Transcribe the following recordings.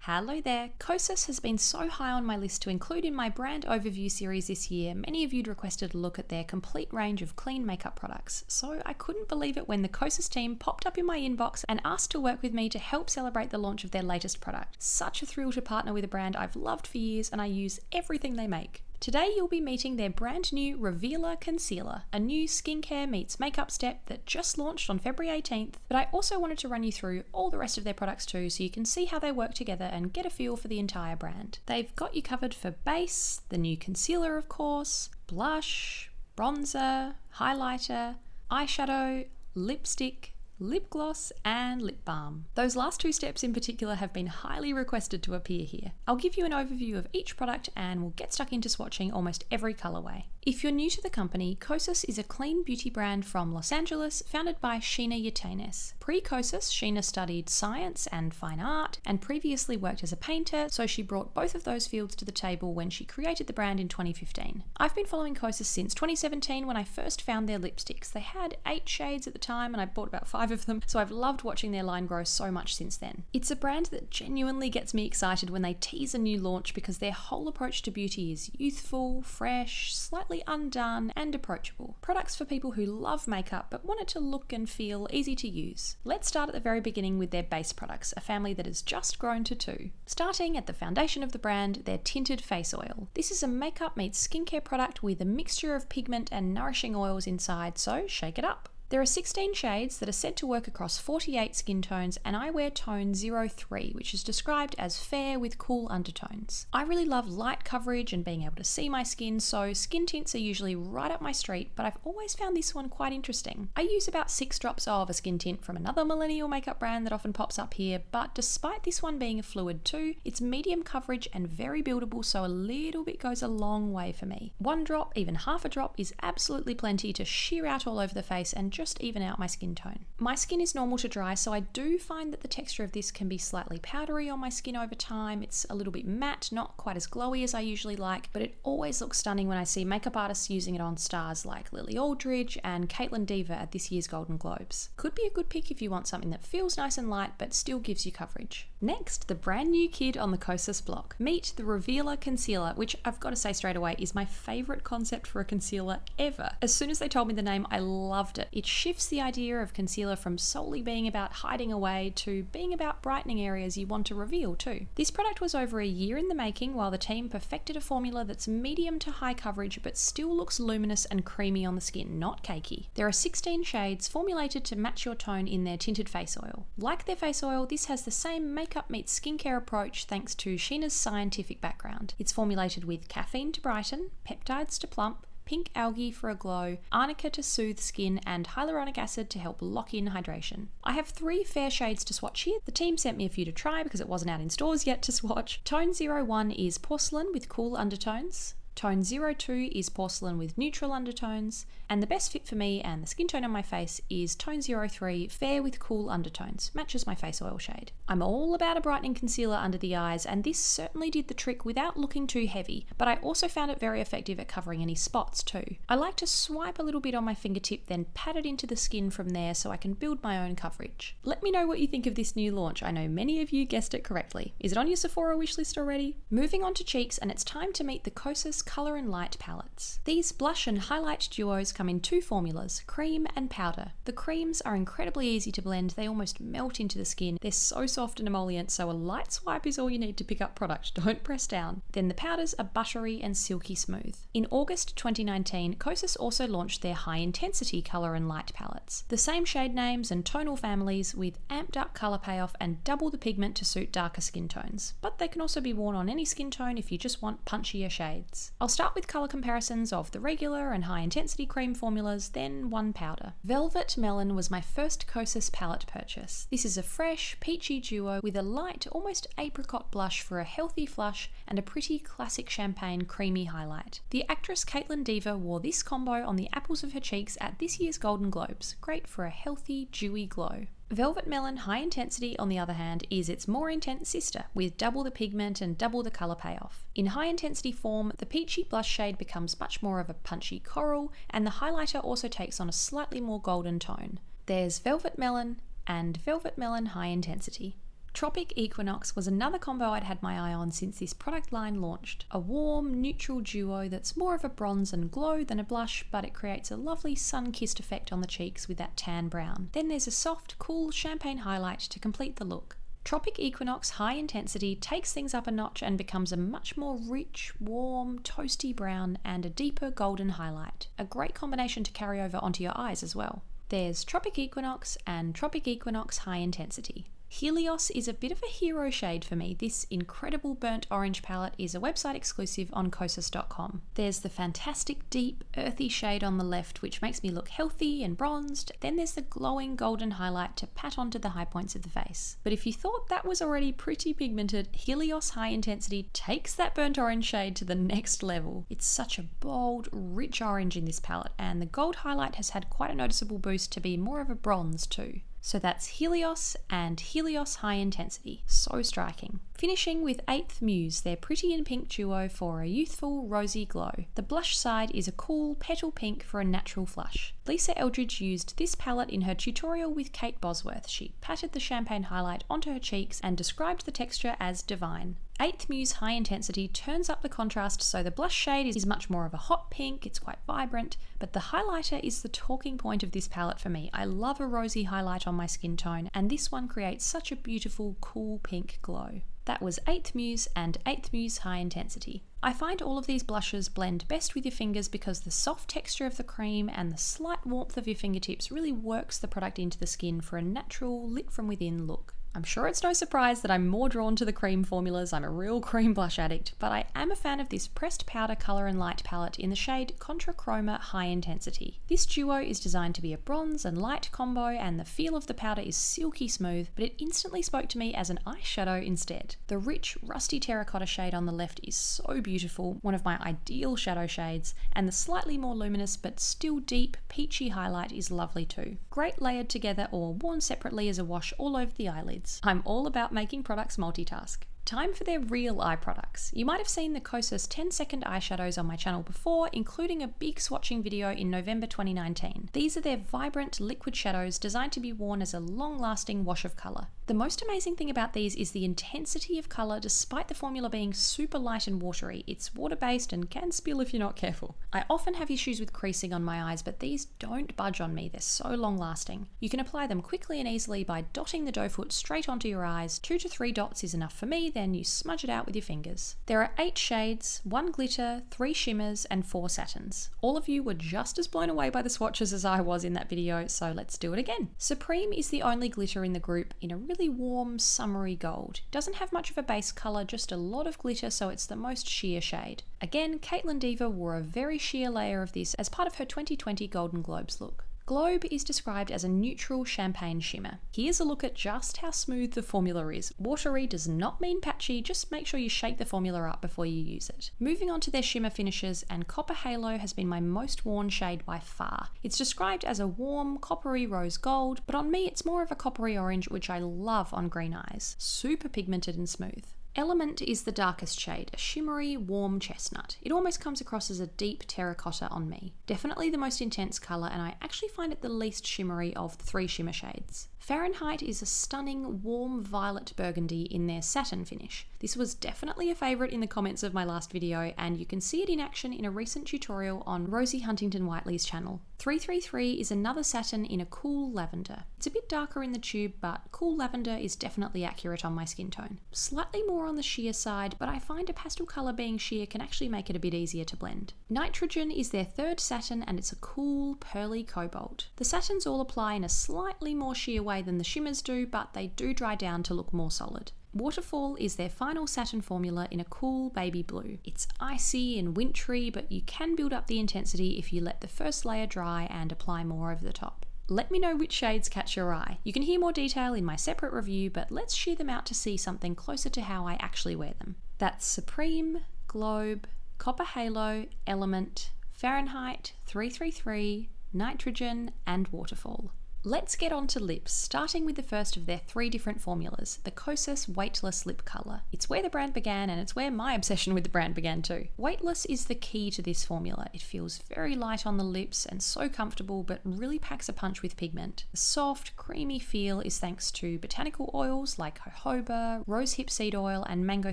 Hello there. Kosas has been so high on my list to include in my brand overview series this year. Many of you'd requested a look at their complete range of clean makeup products, so I couldn't believe it when the Kosas team popped up in my inbox and asked to work with me to help celebrate the launch of their latest product. Such a thrill to partner with a brand I've loved for years, and I use everything they make. Today you'll be meeting their brand new Revealer Concealer, a new skincare meets makeup step that just launched on February 18th, but I also wanted to run you through all the rest of their products too so you can see how they work together and get a feel for the entire brand. They've got you covered for base, the new concealer of course, blush, bronzer, highlighter, eyeshadow, lipstick, lip gloss and lip balm. Those last two steps in particular have been highly requested to appear here. I'll give you an overview of each product and we'll get stuck into swatching almost every colourway. If you're new to the company, Kosas is a clean beauty brand from Los Angeles founded by Sheena Yaitanes. Pre-Kosas, Sheena studied science and fine art and previously worked as a painter, so she brought both of those fields to the table when she created the brand in 2015. I've been following Kosas since 2017 when I first found their lipsticks. They had 8 shades at the time and I bought about 5 of them, so I've loved watching their line grow so much since then. It's a brand that genuinely gets me excited when they tease a new launch because their whole approach to beauty is youthful, fresh, slightly undone and approachable. Products for people who love makeup but want it to look and feel easy to use. Let's start at the very beginning with their base products, a family that has just grown to 2. Starting at the foundation of the brand, their Tinted Face Oil. This is a makeup meets skincare product with a mixture of pigment and nourishing oils inside, so shake it up. There are 16 shades that are said to work across 48 skin tones, and I wear tone 03, which is described as fair with cool undertones. I really love light coverage and being able to see my skin, so skin tints are usually right up my street, but I've always found this one quite interesting. I use about 6 drops of a skin tint from another millennial makeup brand that often pops up here, but despite this one being a fluid too, it's medium coverage and very buildable, so a little bit goes a long way for me. 1 drop, even half a drop, is absolutely plenty to sheer out all over the face and just even out my skin tone. My skin is normal to dry, so I do find that the texture of this can be slightly powdery on my skin over time. It's a little bit matte, not quite as glowy as I usually like, but it always looks stunning when I see makeup artists using it on stars like Lily Aldridge and Caitlin Dever at this year's Golden Globes. Could be a good pick if you want something that feels nice and light but still gives you coverage. Next, the brand new kid on the Kosas block. Meet the Revealer Concealer, which I've got to say straight away is my favourite concept for a concealer ever. As soon as they told me the name, I loved it. It shifts the idea of concealer from solely being about hiding away to being about brightening areas you want to reveal too. This product was over a year in the making while the team perfected a formula that's medium to high coverage but still looks luminous and creamy on the skin, not cakey. There are 16 shades formulated to match your tone in their Tinted Face Oil. Like their face oil, this has the same makeup meets skincare approach thanks to Sheena's scientific background. It's formulated with caffeine to brighten, peptides to plump, pink algae for a glow, arnica to soothe skin, and hyaluronic acid to help lock in hydration. I have 3 fair shades to swatch here. The team sent me a few to try because it wasn't out in stores yet to swatch. Tone 01 is porcelain with cool undertones. Tone 02 is porcelain with neutral undertones, and the best fit for me and the skin tone on my face is tone 03, fair with cool undertones, matches my face oil shade. I'm all about a brightening concealer under the eyes, and this certainly did the trick without looking too heavy, but I also found it very effective at covering any spots too. I like to swipe a little bit on my fingertip, then pat it into the skin from there so I can build my own coverage. Let me know what you think of this new launch. I know many of you guessed it correctly. Is it on your Sephora wishlist already? Moving on to cheeks, and it's time to meet the Kosas Colour and Light palettes. These blush and highlight duos come in 2 formulas, cream and powder. The creams are incredibly easy to blend, they almost melt into the skin. They're so soft and emollient, so a light swipe is all you need to pick up product, don't press down. Then the powders are buttery and silky smooth. In August 2019, Kosas also launched their high intensity colour and light palettes. The same shade names and tonal families with amped up colour payoff and double the pigment to suit darker skin tones. But they can also be worn on any skin tone if you just want punchier shades. I'll start with colour comparisons of the regular and high intensity cream formulas, then one powder. Velvet Melon was my first Kosas palette purchase. This is a fresh, peachy duo with a light, almost apricot blush for a healthy flush and a pretty classic champagne creamy highlight. The actress Caitlin Dever wore this combo on the apples of her cheeks at this year's Golden Globes, great for a healthy, dewy glow. Velvet Melon High Intensity, on the other hand, is its more intense sister, with double the pigment and double the colour payoff. In high intensity form, the peachy blush shade becomes much more of a punchy coral, and the highlighter also takes on a slightly more golden tone. There's Velvet Melon and Velvet Melon High Intensity. Tropic Equinox was another combo I'd had my eye on since this product line launched. A warm, neutral duo that's more of a bronze and glow than a blush, but it creates a lovely sun-kissed effect on the cheeks with that tan brown. Then there's a soft, cool champagne highlight to complete the look. Tropic Equinox High Intensity takes things up a notch and becomes a much more rich, warm, toasty brown and a deeper golden highlight. A great combination to carry over onto your eyes as well. There's Tropic Equinox and Tropic Equinox High Intensity. Helios is a bit of a hero shade for me. This incredible burnt orange palette is a website exclusive on Kosas.com. There's the fantastic deep earthy shade on the left, which makes me look healthy and bronzed. Then there's the glowing golden highlight to pat onto the high points of the face. But if you thought that was already pretty pigmented, Helios High Intensity takes that burnt orange shade to the next level. It's such a bold, rich orange in this palette, and the gold highlight has had quite a noticeable boost to be more of a bronze too. So that's Helios and Helios High Intensity. So striking. Finishing with 8th Muse, their pretty in pink duo for a youthful, rosy glow. The blush side is a cool petal pink for a natural flush. Lisa Eldridge used this palette in her tutorial with Kate Bosworth. She patted the champagne highlight onto her cheeks and described the texture as divine. 8th Muse High Intensity turns up the contrast, so the blush shade is much more of a hot pink, it's quite vibrant, but the highlighter is the talking point of this palette for me. I love a rosy highlight on my skin tone, and this one creates such a beautiful, cool pink glow. That was 8th Muse and 8th Muse High Intensity. I find all of these blushes blend best with your fingers because the soft texture of the cream and the slight warmth of your fingertips really works the product into the skin for a natural, lit from within look. I'm sure it's no surprise that I'm more drawn to the cream formulas. I'm a real cream blush addict, but I am a fan of this pressed powder colour and light palette in the shade Contra Chroma High Intensity. This duo is designed to be a bronze and light combo, and the feel of the powder is silky smooth, but it instantly spoke to me as an eyeshadow instead. The rich, rusty terracotta shade on the left is so beautiful, one of my ideal shadow shades, and the slightly more luminous but still deep, peachy highlight is lovely too. Great layered together or worn separately as a wash all over the eyelids. I'm all about making products multitask. Time for their real eye products. You might have seen the Kosas 10-second eyeshadows on my channel before, including a big swatching video in November 2019. These are their vibrant liquid shadows designed to be worn as a long-lasting wash of colour. The most amazing thing about these is the intensity of colour despite the formula being super light and watery. It's water-based and can spill if you're not careful. I often have issues with creasing on my eyes, but these don't budge on me. They're so long-lasting. You can apply them quickly and easily by dotting the dough foot straight onto your eyes. 2 to 3 dots is enough for me, then you smudge it out with your fingers. There are 8 shades, 1 glitter, 3 shimmers, and 4 satins. All of you were just as blown away by the swatches as I was in that video, so let's do it again. Supreme is the only glitter in the group in a really warm, summery gold. It doesn't have much of a base colour, just a lot of glitter, so it's the most sheer shade. Again, Caitlin Diva wore a very sheer layer of this as part of her 2020 Golden Globes look. Globe is described as a neutral champagne shimmer. Here's a look at just how smooth the formula is. Watery does not mean patchy, just make sure you shake the formula up before you use it. Moving on to their shimmer finishes, and Copper Halo has been my most worn shade by far. It's described as a warm, coppery rose gold, but on me it's more of a coppery orange, which I love on green eyes. Super pigmented and smooth. Element is the darkest shade, a shimmery, warm chestnut. It almost comes across as a deep terracotta on me. Definitely the most intense colour, and I actually find it the least shimmery of the 3 shimmer shades. Fahrenheit is a stunning, warm violet burgundy in their satin finish. This was definitely a favourite in the comments of my last video, and you can see it in action in a recent tutorial on Rosie Huntington-Whiteley's channel. 333 is another satin in a cool lavender. It's a bit darker in the tube, but cool lavender is definitely accurate on my skin tone. Slightly more on the sheer side, but I find a pastel colour being sheer can actually make it a bit easier to blend. Nitrogen is their 3rd satin, and it's a cool, pearly cobalt. The satins all apply in a slightly more sheer way than the shimmers do, but they do dry down to look more solid. Waterfall is their final satin formula in a cool baby blue. It's icy and wintry, but you can build up the intensity if you let the first layer dry and apply more over the top. Let me know which shades catch your eye. You can hear more detail in my separate review, but let's shear them out to see something closer to how I actually wear them. That's Supreme, Globe, Copper Halo, Element, Fahrenheit, 333, Nitrogen, and Waterfall. Let's get on to lips, starting with the first of their 3 different formulas, the Kosas Weightless Lip Colour. It's where the brand began, and it's where my obsession with the brand began too. Weightless is the key to this formula. It feels very light on the lips and so comfortable, but really packs a punch with pigment. The soft, creamy feel is thanks to botanical oils like jojoba, rosehip seed oil, and mango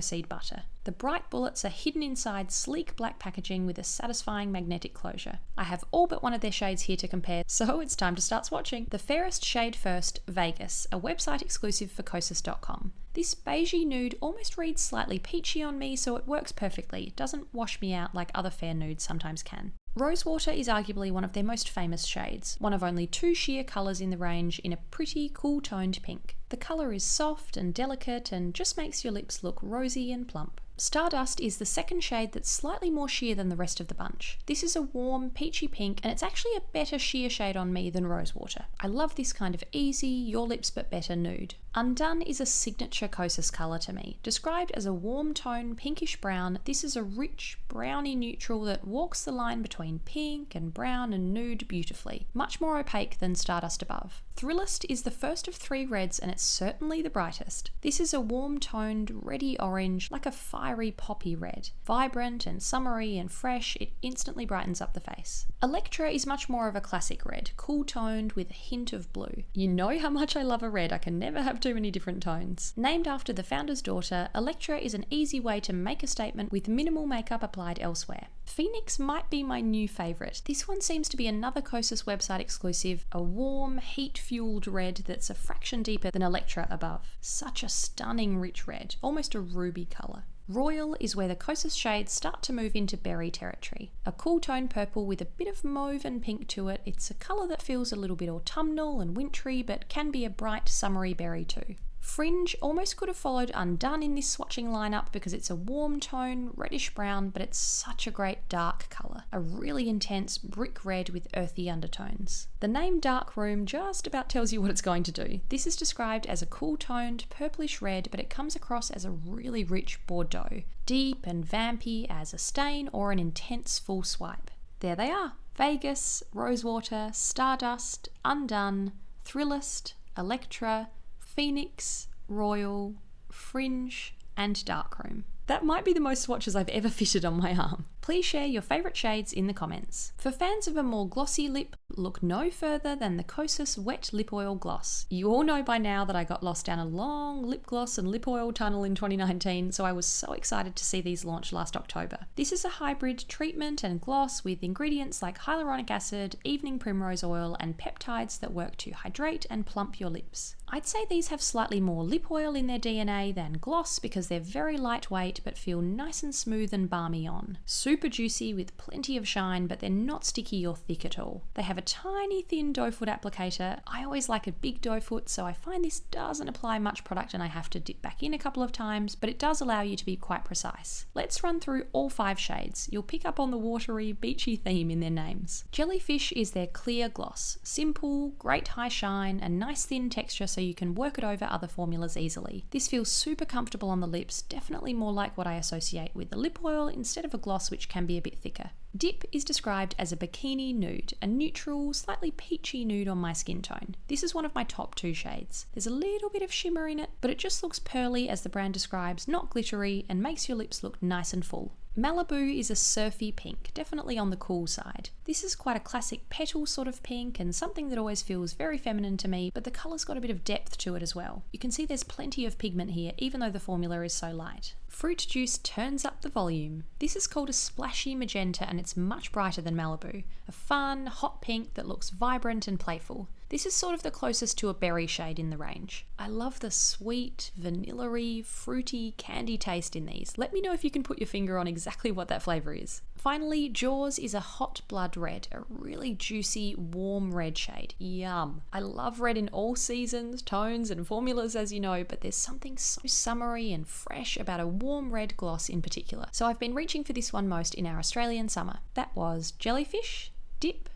seed butter. The bright bullets are hidden inside sleek black packaging with a satisfying magnetic closure. I have all but one of their shades here to compare, so it's time to start swatching. The fairest shade first, Vegas, a website exclusive for Kosas.com. This beigey nude almost reads slightly peachy on me, so it works perfectly. It doesn't wash me out like other fair nudes sometimes can. Rosewater is arguably one of their most famous shades, one of only 2 sheer colours in the range in a pretty cool-toned pink. The colour is soft and delicate and just makes your lips look rosy and plump. Stardust is the second shade that's slightly more sheer than the rest of the bunch. This is a warm, peachy pink, and it's actually a better sheer shade on me than Rosewater. I love this kind of easy, your lips but better nude. Undone is a signature Kosas colour to me. Described as a warm tone pinkish brown, this is a rich, browny neutral that walks the line between pink and brown and nude beautifully. Much more opaque than Stardust above. Thrillist is the first of 3 reds, and it's certainly the brightest. This is a warm toned, reddy orange, like a fiery poppy red. Vibrant and summery and fresh, it instantly brightens up the face. Electra is much more of a classic red, cool toned with a hint of blue. You know how much I love a red, I can never have too many different tones. Named after the founder's daughter, Electra is an easy way to make a statement with minimal makeup applied elsewhere. Phoenix might be my new favourite. This one seems to be another Kosas website exclusive, a warm, heat-fueled red that's a fraction deeper than Electra above. Such a stunning rich red, almost a ruby colour. Royal is where the Kosas shades start to move into berry territory. A cool tone purple with a bit of mauve and pink to it, it's a colour that feels a little bit autumnal and wintry, but can be a bright summery berry too. Fringe almost could have followed Undone in this swatching lineup because it's a warm tone, reddish brown, but it's such a great dark colour. A really intense brick red with earthy undertones. The name Dark Room just about tells you what it's going to do. This is described as a cool toned, purplish red, but it comes across as a really rich Bordeaux. Deep and vampy as a stain or an intense full swipe. There they are. Vegas, Rosewater, Stardust, Undone, Thrillist, Electra, Phoenix, Royal, Fringe, and Darkroom. That might be the most swatches I've ever fitted on my arm. Please share your favourite shades in the comments. For fans of a more glossy lip, look no further than the Kosas Wet Lip Oil Gloss. You all know by now that I got lost down a long lip gloss and lip oil tunnel in 2019, so I was so excited to see these launch last October. This is a hybrid treatment and gloss with ingredients like hyaluronic acid, evening primrose oil, and peptides that work to hydrate and plump your lips. I'd say these have slightly more lip oil in their DNA than gloss because they're very lightweight but feel nice and smooth and balmy on. Super juicy with plenty of shine, but they're not sticky or thick at all. They have a tiny thin doe foot applicator. I always like a big doe foot, so I find this doesn't apply much product and I have to dip back in a couple of times, but it does allow you to be quite precise. Let's run through all 5 shades. You'll pick up on the watery, beachy theme in their names. Jellyfish is their clear gloss. Simple, great high shine, and nice thin texture so you can work it over other formulas easily. This feels super comfortable on the lips, definitely more like what I associate with the lip oil instead of a gloss which can be a bit thicker. Dip is described as a bikini nude, a neutral, slightly peachy nude on my skin tone. This is one of my top 2 shades. There's a little bit of shimmer in it, but it just looks pearly as the brand describes, not glittery, and makes your lips look nice and full. Malibu is a surfy pink, definitely on the cool side. This is quite a classic petal sort of pink and something that always feels very feminine to me, but the colour's got a bit of depth to it as well. You can see there's plenty of pigment here, even though the formula is so light. Fruit Juice turns up the volume. This is called a splashy magenta and it's much brighter than Malibu. A fun, hot pink that looks vibrant and playful. This is sort of the closest to a berry shade in the range. I love the sweet, vanilla-y, fruity, candy taste in these. Let me know if you can put your finger on exactly what that flavour is. Finally, Jaws is a hot blood red, a really juicy, warm red shade. Yum. I love red in all seasons, tones and formulas as you know, but there's something so summery and fresh about a warm red gloss in particular. So I've been reaching for this one most in our Australian summer. That was Jellyfish, Dip,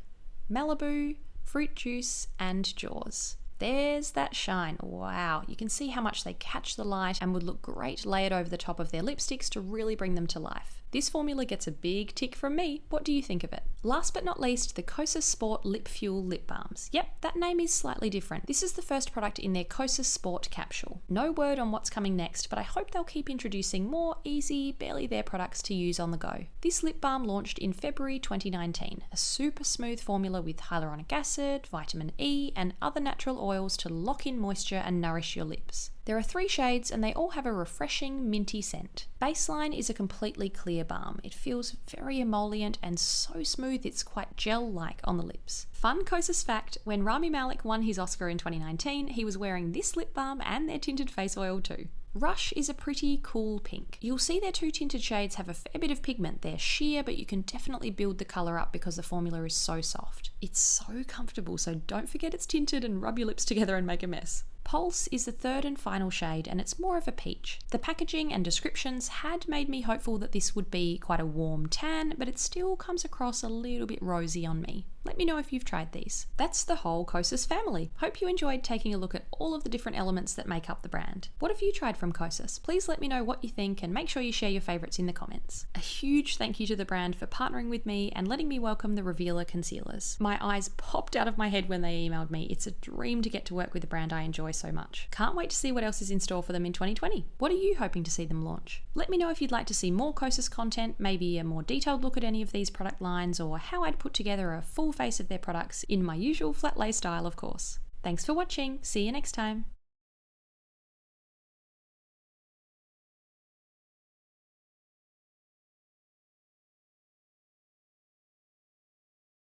Malibu, Fruit Juice, and Jaws. There's that shine. Wow, you can see how much they catch the light and would look great layered over the top of their lipsticks to really bring them to life. This formula gets a big tick from me. What do you think of it? Last but not least, the Kosas Sport Lip Fuel Lip Balms. Yep, that name is slightly different. This is the first product in their Kosas Sport capsule. No word on what's coming next, but I hope they'll keep introducing more easy, barely there products to use on the go. This lip balm launched in February 2019, a super smooth formula with hyaluronic acid, vitamin E, and other natural oils to lock in moisture and nourish your lips. There are 3 shades and they all have a refreshing minty scent. Baseline is a completely clear balm. It feels very emollient and so smooth it's quite gel-like on the lips. Fun Kosas fact, when Rami Malek won his Oscar in 2019, he was wearing this lip balm and their tinted face oil too. Rush is a pretty cool pink. You'll see their 2 tinted shades have a fair bit of pigment. They're sheer, but you can definitely build the colour up because the formula is so soft. It's so comfortable, so don't forget it's tinted and rub your lips together and make a mess. Pulse is the 3rd and final shade and it's more of a peach. The packaging and descriptions had made me hopeful that this would be quite a warm tan, but it still comes across a little bit rosy on me. Let me know if you've tried these. That's the whole Kosas family. Hope you enjoyed taking a look at all of the different elements that make up the brand. What have you tried from Kosas? Please let me know what you think and make sure you share your favourites in the comments. A huge thank you to the brand for partnering with me and letting me welcome the Revealer concealers. My eyes popped out of my head when they emailed me. It's a dream to get to work with a brand I enjoy so much. Can't wait to see what else is in store for them in 2020. What are you hoping to see them launch? Let me know if you'd like to see more Kosas content, maybe a more detailed look at any of these product lines, or how I'd put together a full face of their products in my usual flat lay style, of course. Thanks for watching. See you next time.